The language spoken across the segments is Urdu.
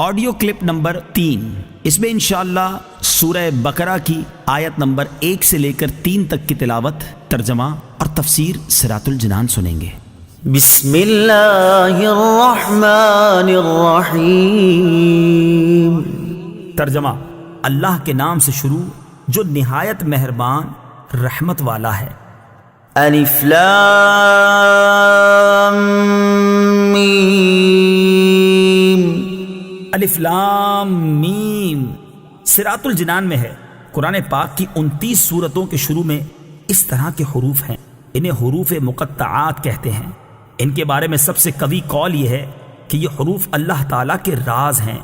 آڈیو کلپ نمبر 3، اس میں انشاءاللہ سورہ بقرہ کی آیت نمبر 1 سے لے کر 3 تک کی تلاوت، ترجمہ اور تفسیر صراط الجنان سنیں گے۔ بسم اللہ الرحمن الرحیم۔ ترجمہ: اللہ کے نام سے شروع جو نہایت مہربان رحمت والا ہے۔ الف لام میم۔ الف لام میم صراط الجنان میں ہے۔ قرآن پاک کی 29 سورتوں کے شروع میں اس طرح کے حروف ہیں، انہیں حروف مقطعات کہتے ہیں۔ ان کے بارے میں سب سے قوی قول یہ ہے کہ یہ حروف اللہ تعالیٰ کے راز ہیں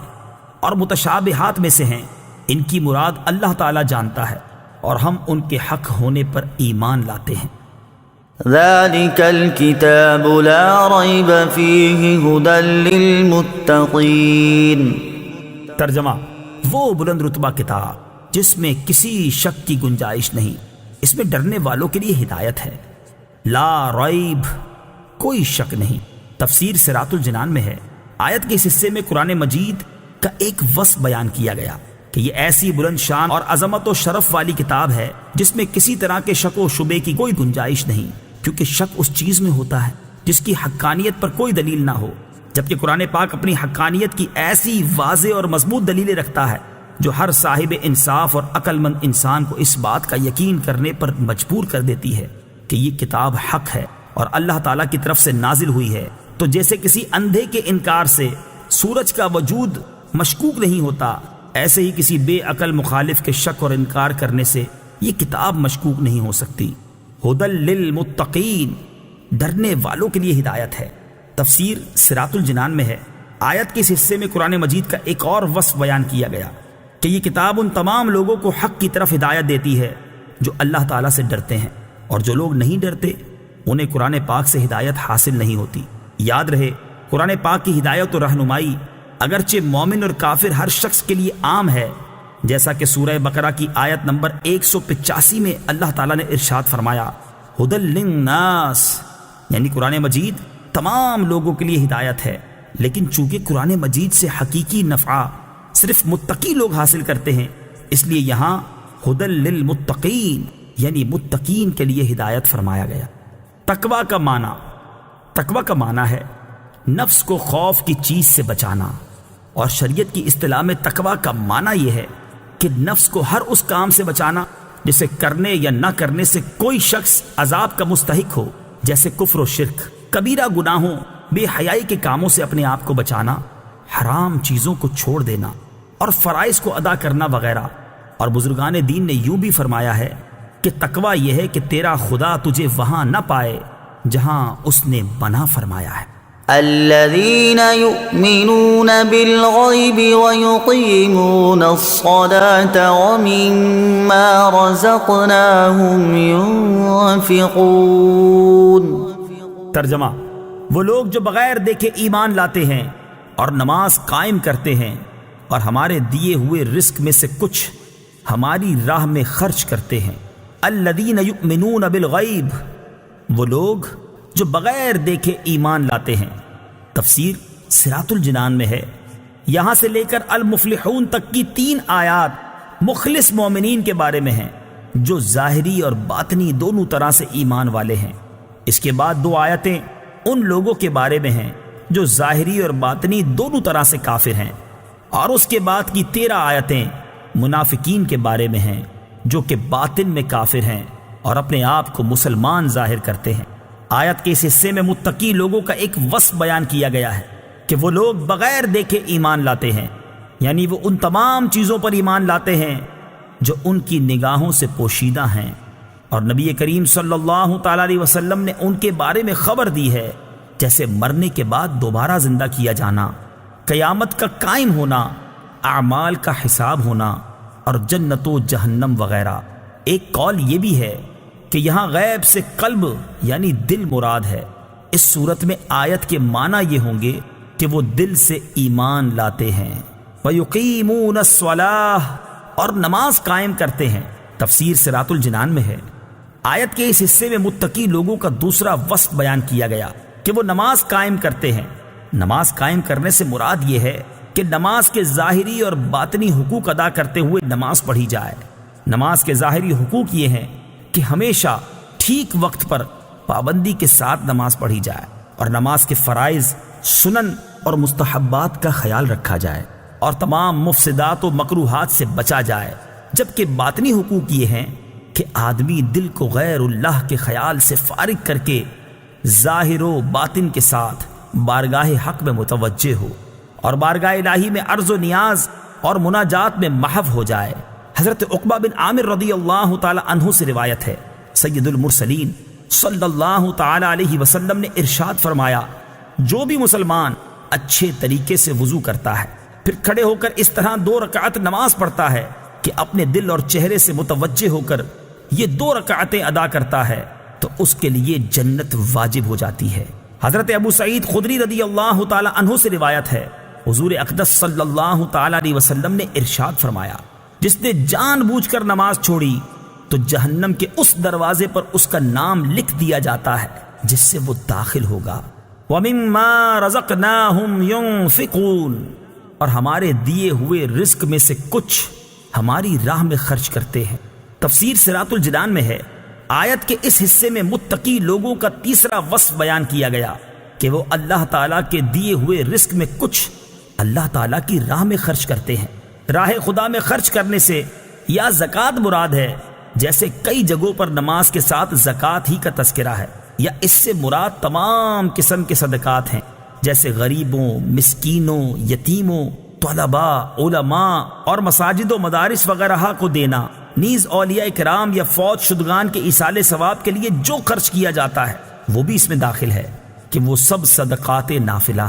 اور متشابہات میں سے ہیں۔ ان کی مراد اللہ تعالیٰ جانتا ہے اور ہم ان کے حق ہونے پر ایمان لاتے ہیں۔ ذالک الکتاب لا ریب فیہ ھدی للمتقین۔ ترجمہ: وہ بلند رتبہ کتاب جس میں کسی شک کی گنجائش نہیں، اس میں ڈرنے والوں کے لیے ہدایت ہے۔ لا ریب، کوئی شک نہیں۔ تفسیر صراط الجنان میں ہے، آیت کے اس حصے میں قرآن مجید کا ایک وصف بیان کیا گیا کہ یہ ایسی بلند شان اور عظمت و شرف والی کتاب ہے جس میں کسی طرح کے شک و شبے کی کوئی گنجائش نہیں، کیونکہ شک اس چیز میں ہوتا ہے جس کی حقانیت پر کوئی دلیل نہ ہو، جبکہ قرآن پاک اپنی حقانیت کی ایسی واضح اور مضبوط دلیلیں رکھتا ہے جو ہر صاحب انصاف اور عقل مند انسان کو اس بات کا یقین کرنے پر مجبور کر دیتی ہے کہ یہ کتاب حق ہے اور اللہ تعالیٰ کی طرف سے نازل ہوئی ہے۔ تو جیسے کسی اندھے کے انکار سے سورج کا وجود مشکوک نہیں ہوتا، ایسے ہی کسی بے عقل مخالف کے شک اور انکار کرنے سے یہ کتاب مشکوک نہیں ہو سکتی۔ ھدی للمتقین، ڈرنے والوں کے لیے ہدایت ہے۔ تفسیر صراط الجنان میں ہے، آیت کے اس حصے میں قرآن مجید کا ایک اور وصف بیان کیا گیا کہ یہ کتاب ان تمام لوگوں کو حق کی طرف ہدایت دیتی ہے جو اللہ تعالیٰ سے ڈرتے ہیں، اور جو لوگ نہیں ڈرتے انہیں قرآن پاک سے ہدایت حاصل نہیں ہوتی۔ یاد رہے، قرآن پاک کی ہدایت و رہنمائی اگرچہ مومن اور کافر ہر شخص کے لیے عام ہے، جیسا کہ سورہ بقرہ کی آیت نمبر 185 میں اللہ تعالیٰ نے ارشاد فرمایا، ھدی للناس، یعنی قرآن مجید تمام لوگوں کے لیے ہدایت ہے، لیکن چونکہ قرآن مجید سے حقیقی نفع صرف متقی لوگ حاصل کرتے ہیں، اس لیے یہاں ھدی للمتقین یعنی متقین کے لیے ہدایت فرمایا گیا۔ تقویٰ کا معنی ہے نفس کو خوف کی چیز سے بچانا، اور شریعت کی اصطلاح میں تقویٰ کا معنی یہ ہے کہ نفس کو ہر اس کام سے بچانا جسے کرنے یا نہ کرنے سے کوئی شخص عذاب کا مستحق ہو، جیسے کفر و شرک، کبیرہ گناہوں، بے حیائی کے کاموں سے اپنے آپ کو بچانا، حرام چیزوں کو چھوڑ دینا اور فرائض کو ادا کرنا وغیرہ۔ اور بزرگان دین نے یوں بھی فرمایا ہے کہ تقویٰ یہ ہے کہ تیرا خدا تجھے وہاں نہ پائے جہاں اس نے منع فرمایا ہے۔ الذین یؤمنون بالغیب ویقیمون الصلاة ومما رزقناہم ينفقون۔ ترجمہ: وہ لوگ جو بغیر دیکھے ایمان لاتے ہیں اور نماز قائم کرتے ہیں اور ہمارے دیے ہوئے رزق میں سے کچھ ہماری راہ میں خرچ کرتے ہیں۔ الذین یؤمنون بالغیب، وہ لوگ جو بغیر دیکھے ایمان لاتے ہیں۔ تفسیر صراط الجنان میں ہے، یہاں سے لے کر المفلحون تک کی 3 آیات مخلص مومنین کے بارے میں ہیں جو ظاہری اور باطنی دونوں طرح سے ایمان والے ہیں۔ اس کے بعد 2 آیتیں ان لوگوں کے بارے میں ہیں جو ظاہری اور باطنی دونوں طرح سے کافر ہیں، اور اس کے بعد کی 13 آیتیں منافقین کے بارے میں ہیں جو کہ باطن میں کافر ہیں اور اپنے آپ کو مسلمان ظاہر کرتے ہیں۔ آیت کے اس حصے میں متقی لوگوں کا ایک وصف بیان کیا گیا ہے کہ وہ لوگ بغیر دیکھے ایمان لاتے ہیں، یعنی وہ ان تمام چیزوں پر ایمان لاتے ہیں جو ان کی نگاہوں سے پوشیدہ ہیں، اور نبی کریم صلی اللہ تعالیٰ علیہ وسلم نے ان کے بارے میں خبر دی ہے، جیسے مرنے کے بعد دوبارہ زندہ کیا جانا، قیامت کا قائم ہونا، اعمال کا حساب ہونا اور جنت و جہنم وغیرہ۔ ایک قول یہ بھی ہے کہ یہاں غیب سے قلب یعنی دل مراد ہے۔ اس صورت میں آیت کے معنی یہ ہوں گے کہ وہ دل سے ایمان لاتے ہیں۔ وَيُقِيمُونَ الصَّلَاةَ، اور نماز قائم کرتے ہیں۔ تفسیر صراط الجنان میں ہے، آیت کے اس حصے میں متقی لوگوں کا دوسرا وصف بیان کیا گیا کہ وہ نماز قائم کرتے ہیں۔ نماز قائم کرنے سے مراد یہ ہے کہ نماز کے ظاہری اور باطنی حقوق ادا کرتے ہوئے نماز پڑھی جائے۔ نماز کے ظاہری حقوق یہ ہیں کہ ہمیشہ ٹھیک وقت پر پابندی کے ساتھ نماز پڑھی جائے اور نماز کے فرائض، سنن اور مستحبات کا خیال رکھا جائے اور تمام مفسدات و مکروہات سے بچا جائے، جبکہ باطنی حقوق یہ ہیں کہ آدمی دل کو غیر اللہ کے خیال سے فارغ کر کے ظاہر و باطن کے ساتھ بارگاہ حق میں متوجہ ہو اور بارگاہ الہی میں عرض و نیاز اور مناجات میں محو ہو جائے۔ حضرت عقبہ بن عامر رضی اللہ تعالی عنہ سے روایت ہے، سید المرسلین صلی اللہ تعالی علیہ وسلم نے ارشاد فرمایا، جو بھی مسلمان اچھے طریقے سے وضو کرتا ہے پھر کھڑے ہو کر اس طرح 2 رکعت نماز پڑھتا ہے کہ اپنے دل اور چہرے سے متوجہ ہو کر یہ 2 رکعتیں ادا کرتا ہے تو اس کے لیے جنت واجب ہو جاتی ہے۔ حضرت ابو سعید خدری رضی اللہ تعالی عنہ سے روایت ہے، حضور اقدس صلی اللہ تعالی علیہ وسلم نے ارشاد فرمایا، جس نے جان بوجھ کر نماز چھوڑی تو جہنم کے اس دروازے پر اس کا نام لکھ دیا جاتا ہے جس سے وہ داخل ہوگا۔ وَمِمَّا رَزَقْنَاهُمْ يُنْفِقُونَ، اور ہمارے دیے ہوئے رزق میں سے کچھ ہماری راہ میں خرچ کرتے ہیں۔ تفسیر صراط الجنان میں ہے، آیت کے اس حصے میں متقی لوگوں کا تیسرا وصف بیان کیا گیا کہ وہ اللہ تعالیٰ کے دیے ہوئے رزق میں کچھ اللہ تعالیٰ کی راہ میں خرچ کرتے ہیں۔ راہ خدا میں خرچ کرنے سے یا زکوٰۃ مراد ہے، جیسے کئی جگہوں پر نماز کے ساتھ زکوٰۃ ہی کا تذکرہ ہے، یا اس سے مراد تمام قسم کے صدقات ہیں، جیسے غریبوں، مسکینوں، یتیموں، طلباء، علماء اور مساجد و مدارس وغیرہ کو دینا، نیز اولیاء کرام یا فوت شدگان کے ایصال ثواب کے لیے جو خرچ کیا جاتا ہے وہ بھی اس میں داخل ہے کہ وہ سب صدقات نافلہ